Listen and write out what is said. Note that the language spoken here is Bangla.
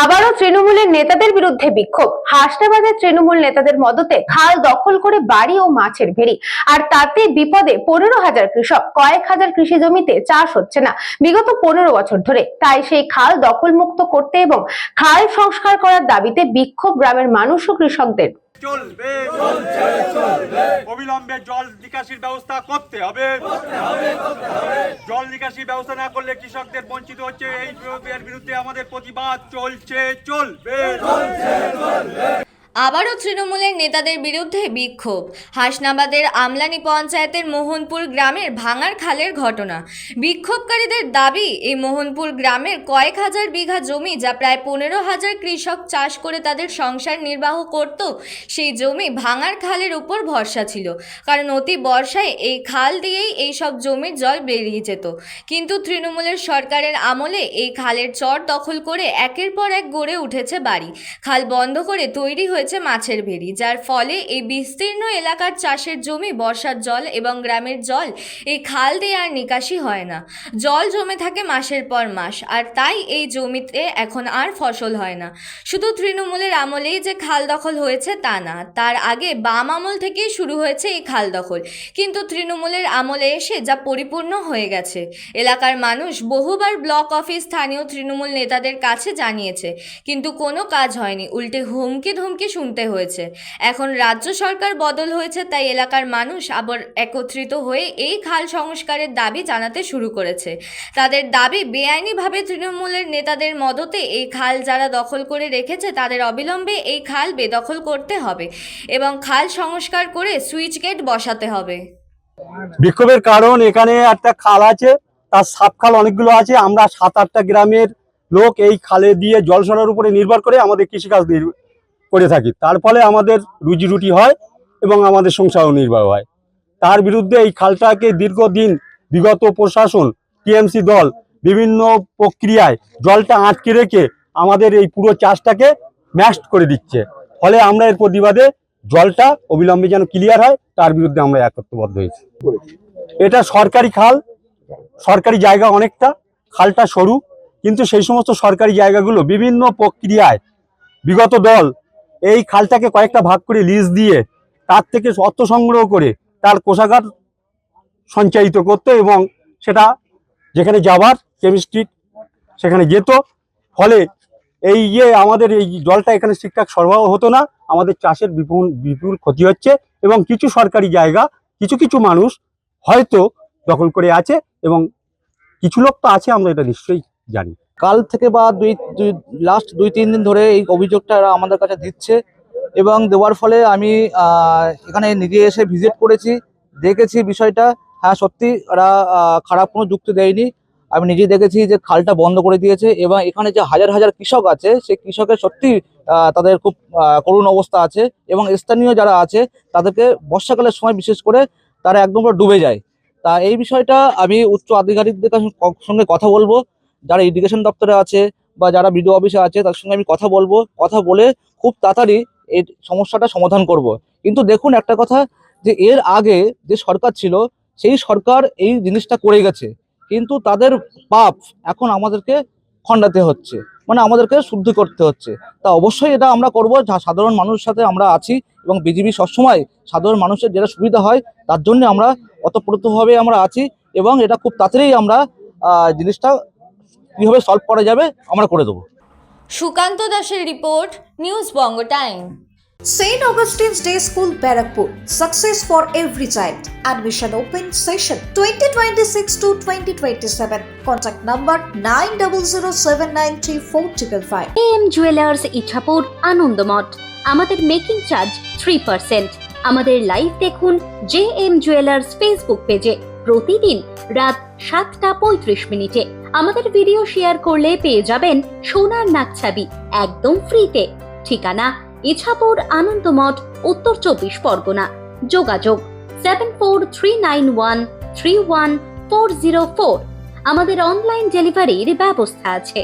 আবারও তৃণমূলের নেতাদের বিরুদ্ধে বিক্ষোভ। হাসনাবাদের তৃণমূল নেতাদের মদতে খাল দখল করে বাড়ি ও মাছের ভেড়ি, আর তাতে বিপদে 15,000 কৃষক। কয়েক হাজার কৃষি জমিতে চাষ হচ্ছে না বিগত 15 বছর ধরে। তাই সেই খাল দখল মুক্ত করতে এবং খাল সংস্কার করার দাবিতে বিক্ষোভ গ্রামের মানুষ ও কৃষকদের। অবিলম্বে জল নিকাশির ব্যবস্থা করতে হবে। জল নিকাশির ব্যবস্থা না করলে কৃষকদের বঞ্চিত হচ্ছে। এই বিরুদ্ধে আমাদের প্রতিবাদ চলবে। আবারও তৃণমূলের নেতাদের বিরুদ্ধে বিক্ষোভ। হাসনাবাদের আমলানি পঞ্চায়েতের মোহনপুর গ্রামের ভাঙার খালের ঘটনা। বিক্ষোভকারীদের দাবি, এই মোহনপুর গ্রামের কয়েক হাজার বিঘা জমি, যা প্রায় 15,000 কৃষক চাষ করে তাদের সংসার নির্বাহ করত, সেই জমি ভাঙার খালের উপর ভরসা ছিল। কারণ অতি বর্ষায় এই খাল দিয়েই এই সব জমির জল বেরিয়ে যেত। কিন্তু তৃণমূলের সরকারের আমলে এই খালের চর দখল করে একের পর এক গড়ে উঠেছে বাড়ি। খাল বন্ধ করে তৈরি হয়েছে মাছের ভেড়ি, যার ফলে এই বিস্তীর্ণ এলাকার চাষের জমি, বর্ষার জল এবং গ্রামের জল এই খাল দিয়ে আর নিকাশি হয় না। জল জমে থাকে মাসের পর মাস, আর তাই এই জমিতে এখন আর ফসল হয় না। শুধু তৃণমূলের আমলেই যে খাল দখল হয়েছে তা না, তার আগে বাম আমল থেকেই শুরু হয়েছে এই খাল দখল। কিন্তু তৃণমূলের আমলে এসে যা পরিপূর্ণ হয়ে গেছে। এলাকার মানুষ বহুবার ব্লক অফিস, স্থানীয় তৃণমূল নেতাদের কাছে জানিয়েছে, কিন্তু কোনো কাজ হয়নি। উল্টে হুমকি ধমকি শুনতে হয়েছে। এখন রাজ্য সরকার বদল হয়েছে, তাই এলাকার মানুষ আবার একত্রিত হয়ে এই খাল সংস্কারের দাবি জানাতে শুরু করেছে। তাদের দাবি, বেআইনিভাবে তৃণমূলের নেতাদের মদতে এই খাল যারা দখল করে রেখেছে, তাদের অবিলম্বে এই খাল বেদখল করতে হবে এবং খাল সংস্কার করে সুইচ গেট বসাতে হবে। বিক্ষোভের কারণ, এখানে একটা খাল আছে, তার সাব খাল অনেকগুলো আছে। আমরা 7-8টা গ্রামের লোক এই খালে দিয়ে জলসরার উপরে নির্ভর করে আমাদের কৃষিকাজ করে থাকি। তার ফলে আমাদের রুজি রুটি হয় এবং আমাদের সংসারও নির্বাহ হয়। তার বিরুদ্ধে এই খালটাকে দীর্ঘদিন বিগত প্রশাসন, টিএমসি দল বিভিন্ন প্রক্রিয়ায় জলটা আটকে রেখে আমাদের এই পুরো চাষটাকে ম্যাস্ট করে দিচ্ছে। ফলে আমরা এর প্রতিবাদে জলটা অবিলম্বে যেন ক্লিয়ার হয়, তার বিরুদ্ধে আমরা একত্রবদ্ধ হয়েছি। এটা সরকারি খাল, সরকারি জায়গা অনেকটা, খালটা সরু, কিন্তু সেই সমস্ত সরকারি জায়গাগুলো বিভিন্ন প্রক্রিয়ায় বিগত দল এই খালটাকে কয়েকটা ভাগ করে লিজ দিয়ে তার থেকে অর্থ সংগ্রহ করে তার কোষাগার সঞ্চায়িত করতো এবং সেটা যেখানে যাবার কেমিস্ট্রি সেখানে যেত। ফলে এই আমাদের এই জলটা এখানে ঠিকঠাক সরবরাহ হতো না। আমাদের চাষের বিপুল ক্ষতি হচ্ছে এবং কিছু সরকারি জায়গা কিছু মানুষ হয়তো দখল করে আছে এবং কিছু লোক তো আছে, আমরা এটা নিশ্চয়ই জানি। কাল থেকে বা লাস্ট 2-3 দিন ধরে এই অভিযোগটা এরা আমাদের কাছে দিচ্ছে এবং দেওয়ার ফলে আমি এখানে নিজে এসে ভিজিট করেছি, দেখেছি বিষয়টা। হ্যাঁ, সত্যি এরা খারাপ কোনো যুক্তি দেয়নি। আমি নিজে দেখেছি যে খালটা বন্ধ করে দিয়েছে এবং এখানে যে হাজার হাজার কৃষক আছে, সেই কৃষকের সত্যি তাদের খুব করুণ অবস্থা আছে এবং স্থানীয় যারা আছে তাদেরকে বর্ষাকালের সময় বিশেষ করে তারা একদম ডুবে যায়। তা এই বিষয়টা আমি উচ্চ আধিকারিকদের সঙ্গে কথা বলবো, যারা ইরিগেশন দপ্তরে আছে বা যারা বিডিও অফিসে আছে তার সঙ্গে আমি কথা বলবো। কথা বলে খুব তাড়াতাড়ি এই সমস্যাটা সমাধান করব। কিন্তু দেখুন একটা কথা, যে এর আগে যে সরকার ছিল সেই সরকার এই জিনিসটা করে গেছে, কিন্তু তাদের পাপ এখন আমাদেরকে খণ্ডাতে হচ্ছে, মানে আমাদেরকে শুদ্ধ করতে হচ্ছে। তা অবশ্যই এটা আমরা করবো, সাধারণ মানুষের সাথে আমরা আছি এবং বিজেপি সবসময় সাধারণ মানুষের যেটা সুবিধা হয় তার জন্য আমরা ওতপ্রোতভাবে আমরা আছি এবং এটা খুব তাড়াতাড়ি আমরা জিনিসটা কিভাবে সলভ করা যাবে আমরা করে দেবো। সুকান্ত দাসের report, news Banga time. St. Augustine's Day School, Barakpur. Success for every child. Admission open session 2026 to 2027. Contact number 9007934555. AM Jewelers Ichhapur Anandamath. আমাদের মেকিং চার্জ 3%। আমাদের লাইভ দেখুন JM Jewelers ফেসবুক পেজে প্রতিদিন রাত 7:35 আমাদের ভিডিও শেয়ার করলে পেয়ে যাবেন সোনার নাকছাবি একদম ফ্রিতে। ঠিকানা ইছাপুর আনন্দমঠ, উত্তর 24 পরগনা। যোগাযোগ 7439131404। আমাদের অনলাইন ডেলিভারির ব্যবস্থা আছে।